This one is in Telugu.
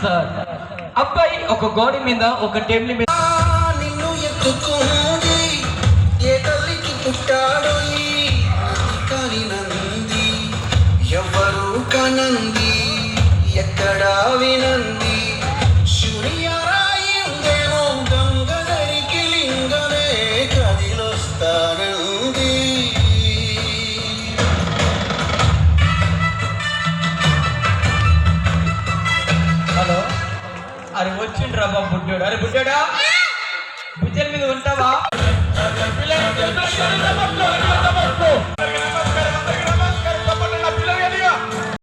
సార్ అబ్బాయి ఒక గోడ మీద ఒక టేబుల్ మీద నిన్ను ఎత్తుకుంది ఏ తల్లికి పుట్టాడో కాని నంది ఎవరు కనంది ఎక్కడా వినంది సూర్యరాయిందేమో గంగధరికి లింగమే కదిలొస్తానంది. హలో అరే వచ్చిండ్రా బాబు బుడ్డోడు. అరే బుడ్డోడా భుజాల మీద ఉంటావా?